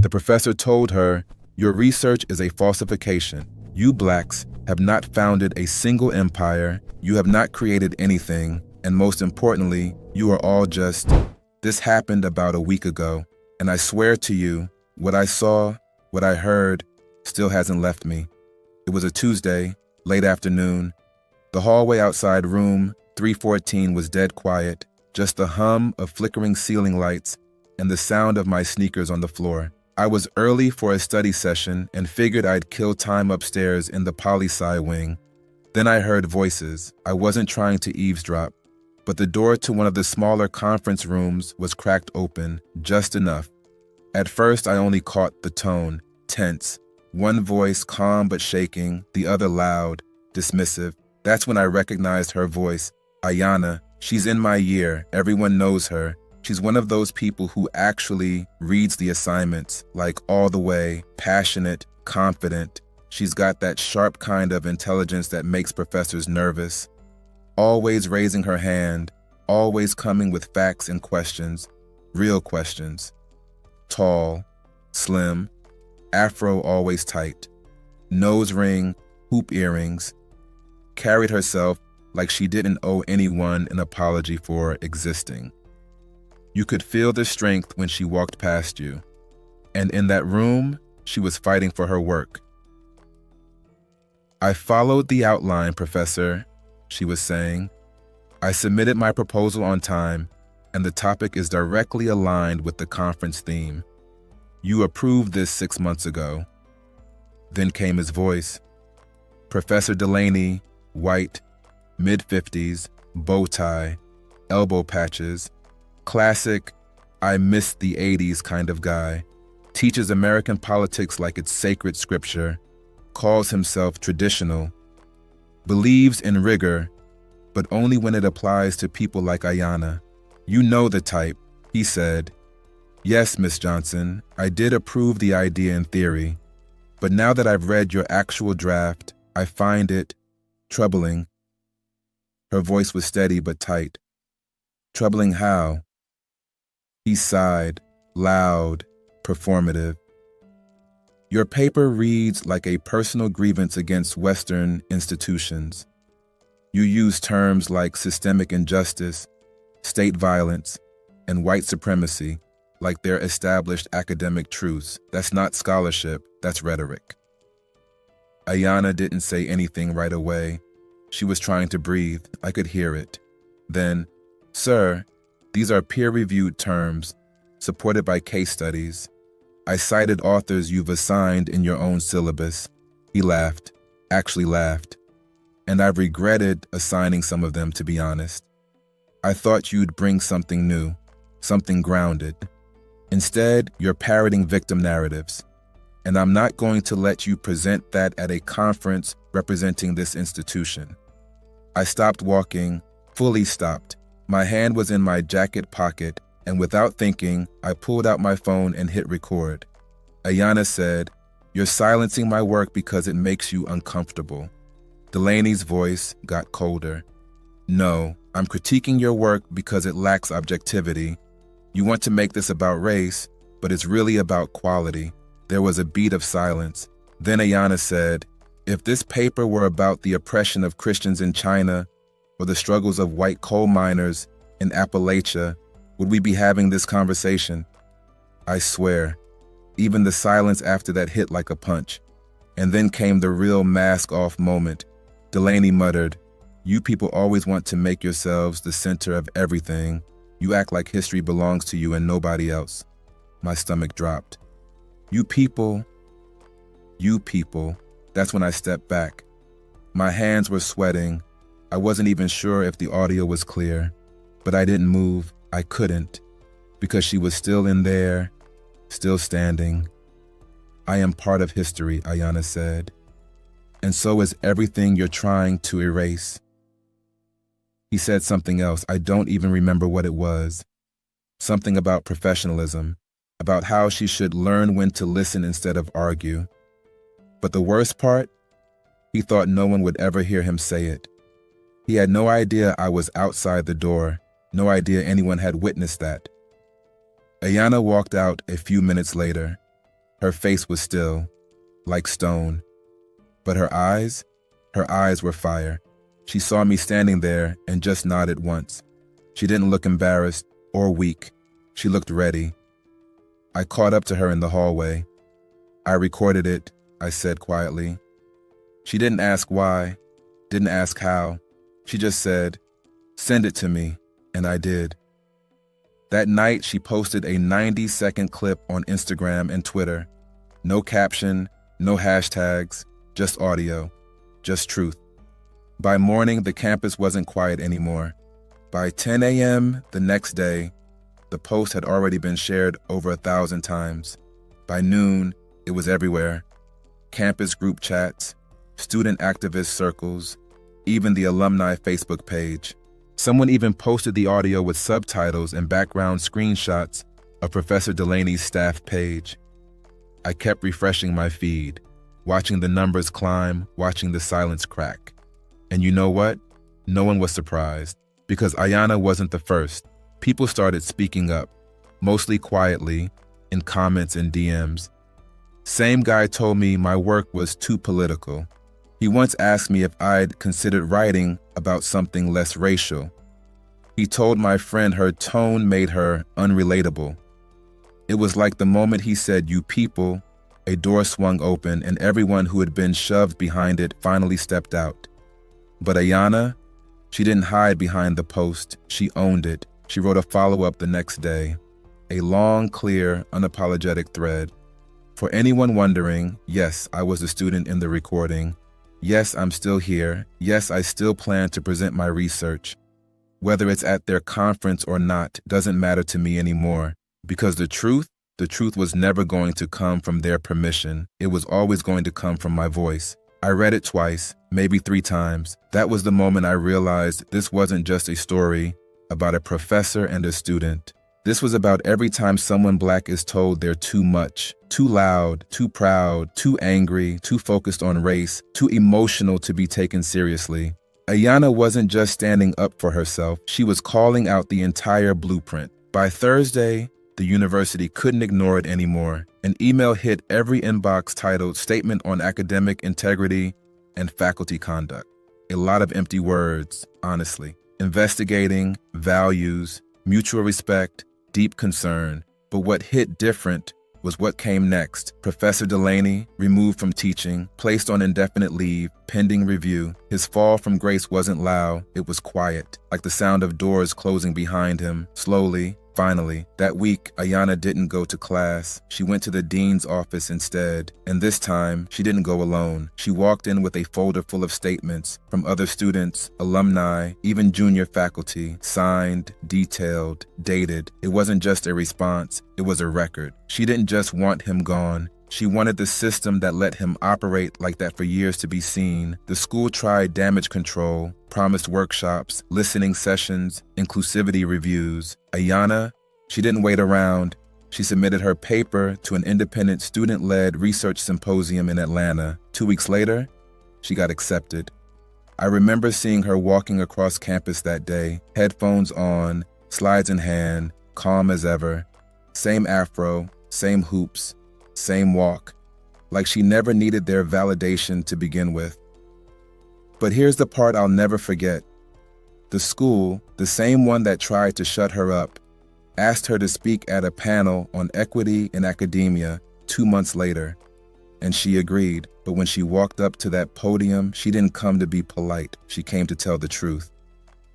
The professor told her, "Your research is a falsification. You blacks have not founded a single empire, you have not created anything, and most importantly, you are all just..." This happened about a week ago, and I swear to you, what I saw, what I heard, still hasn't left me. It was a Tuesday, late afternoon. The hallway outside room 314 was dead quiet, just the hum of flickering ceiling lights and the sound of my sneakers on the floor. I was early for a study session and figured I'd kill time upstairs in the poli-sci wing. Then I heard voices. I wasn't trying to eavesdrop, but the door to one of the smaller conference rooms was cracked open, just enough. At first, I only caught the tone, tense. One voice calm but shaking, the other loud, dismissive. That's when I recognized her voice. Ayanna. She's in my year. Everyone knows her. She's one of those people who actually reads the assignments, like all the way, passionate, confident. She's got that sharp kind of intelligence that makes professors nervous. Always raising her hand, always coming with facts and questions, real questions. Tall, slim, afro always tight, nose ring, hoop earrings. Carried herself like she didn't owe anyone an apology for existing. You could feel the strength when she walked past you. And in that room, she was fighting for her work. "I followed the outline, Professor," she was saying. "I submitted my proposal on time, and the topic is directly aligned with the conference theme. You approved this 6 months ago." Then came his voice. Professor Delaney, white, mid-50s, bow tie, elbow patches, classic, I miss the 80s kind of guy, teaches American politics like it's sacred scripture, calls himself traditional, believes in rigor, but only when it applies to people like Ayanna. "You know the type," he said. "Yes, Miss Johnson, I did approve the idea in theory, but now that I've read your actual draft, I find it troubling." Her voice was steady but tight. "Troubling how?" He sighed, loud, performative. "Your paper reads like a personal grievance against Western institutions. You use terms like systemic injustice, state violence, and white supremacy like they're established academic truths. That's not scholarship, that's rhetoric." Ayanna didn't say anything right away. She was trying to breathe. I could hear it. Then, "Sir, these are peer-reviewed terms, supported by case studies. I cited authors you've assigned in your own syllabus." He laughed, actually laughed. "And I've regretted assigning some of them, to be honest. I thought you'd bring something new, something grounded. Instead, you're parroting victim narratives. And I'm not going to let you present that at a conference representing this institution." I stopped walking, fully stopped. My hand was in my jacket pocket, and without thinking, I pulled out my phone and hit record. Ayanna said, "You're silencing my work because it makes you uncomfortable." Delaney's voice got colder. "No, I'm critiquing your work because it lacks objectivity. You want to make this about race, but it's really about quality." There was a beat of silence. Then Ayanna said, "If this paper were about the oppression of Christians in China or the struggles of white coal miners in Appalachia, would we be having this conversation?" I swear, even the silence after that hit like a punch. And then came the real mask-off moment. Delaney muttered, "You people always want to make yourselves the center of everything. You act like history belongs to you and nobody else." My stomach dropped. You people. That's when I stepped back. My hands were sweating. I wasn't even sure if the audio was clear, but I didn't move. I couldn't, because she was still in there, still standing. "I am part of history," Ayanna said. "And so is everything you're trying to erase." He said something else. I don't even remember what it was. Something about professionalism, about how she should learn when to listen instead of argue. But the worst part, he thought no one would ever hear him say it. He had no idea I was outside the door, no idea anyone had witnessed that. Ayanna walked out a few minutes later. Her face was still, like stone. But her eyes were fire. She saw me standing there and just nodded once. She didn't look embarrassed or weak. She looked ready. I caught up to her in the hallway. I recorded it, I said quietly. She didn't ask why, didn't ask how. She just said, "Send it to me," and I did. That night, she posted a 90-second clip on Instagram and Twitter. No caption, no hashtags, just audio, just truth. By morning, the campus wasn't quiet anymore. By 10 a.m. the next day, the post had already been shared over 1,000 times. By noon, it was everywhere. Campus group chats, student activist circles, even the alumni Facebook page. Someone even posted the audio with subtitles and background screenshots of Professor Delaney's staff page. I kept refreshing my feed, watching the numbers climb, watching the silence crack. And you know what? No one was surprised, because Ayanna wasn't the first. People started speaking up, mostly quietly, in comments and DMs. Same guy told me my work was too political. He once asked me if I'd considered writing about something less racial. He told my friend her tone made her unrelatable. It was like the moment he said, "You people," a door swung open and everyone who had been shoved behind it finally stepped out. But Ayanna, she didn't hide behind the post. She owned it. She wrote a follow-up the next day. A long, clear, unapologetic thread. For anyone wondering, yes, I was a student in the recording. Yes, I'm still here. Yes, I still plan to present my research. Whether it's at their conference or not doesn't matter to me anymore, because the truth was never going to come from their permission. It was always going to come from my voice. I read it twice, maybe 3 times. That was the moment I realized this wasn't just a story about a professor and a student. This was about every time someone Black is told they're too much, too loud, too proud, too angry, too focused on race, too emotional to be taken seriously. Ayanna wasn't just standing up for herself, she was calling out the entire blueprint. By Thursday, the university couldn't ignore it anymore. An email hit every inbox titled "Statement on Academic Integrity and Faculty Conduct." A lot of empty words, honestly. Investigating, values, mutual respect, deep concern. But what hit different was what came next. Professor Delaney, removed from teaching, placed on indefinite leave, pending review. His fall from grace wasn't loud, it was quiet, like the sound of doors closing behind him. Slowly, finally, that week, Ayanna didn't go to class. She went to the dean's office instead. And this time, she didn't go alone. She walked in with a folder full of statements from other students, alumni, even junior faculty, signed, detailed, dated. It wasn't just a response, it was a record. She didn't just want him gone. She wanted the system that let him operate like that for years to be seen. The school tried damage control, promised workshops, listening sessions, inclusivity reviews. Ayanna, she didn't wait around. She submitted her paper to an independent student-led research symposium in Atlanta. 2 weeks later, she got accepted. I remember seeing her walking across campus that day, headphones on, slides in hand, calm as ever. Same afro, same hoops, same walk, like she never needed their validation to begin with. But here's the part I'll never forget. The school, the same one that tried to shut her up, asked her to speak at a panel on equity in academia 2 months later, and she agreed. But when she walked up to that podium, she didn't come to be polite. She came to tell the truth.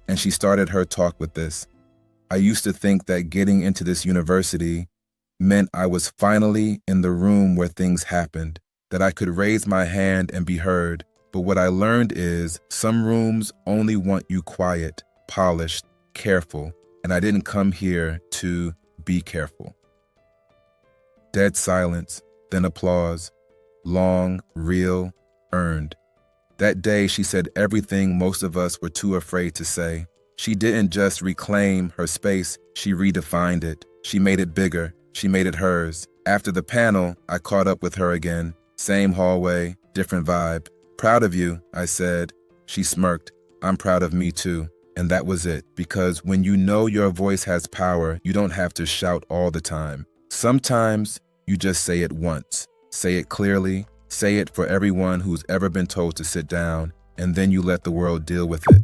And she started her talk with this. "I used to think that getting into this university meant I was finally in the room where things happened, that I could raise my hand and be heard. But what I learned is some rooms only want you quiet, polished, careful, and I didn't come here to be careful." Dead silence, then applause. Long, real, earned. That day, she said everything most of us were too afraid to say. She didn't just reclaim her space, she redefined it. She made it bigger. She made it hers. After the panel, I caught up with her again. Same hallway, different vibe. "Proud of you," I said. She smirked. "I'm proud of me too." And that was it. Because when you know your voice has power, you don't have to shout all the time. Sometimes You just say it once. Say it clearly. Say it for everyone who's ever been told to sit down, and then you let the world deal with it.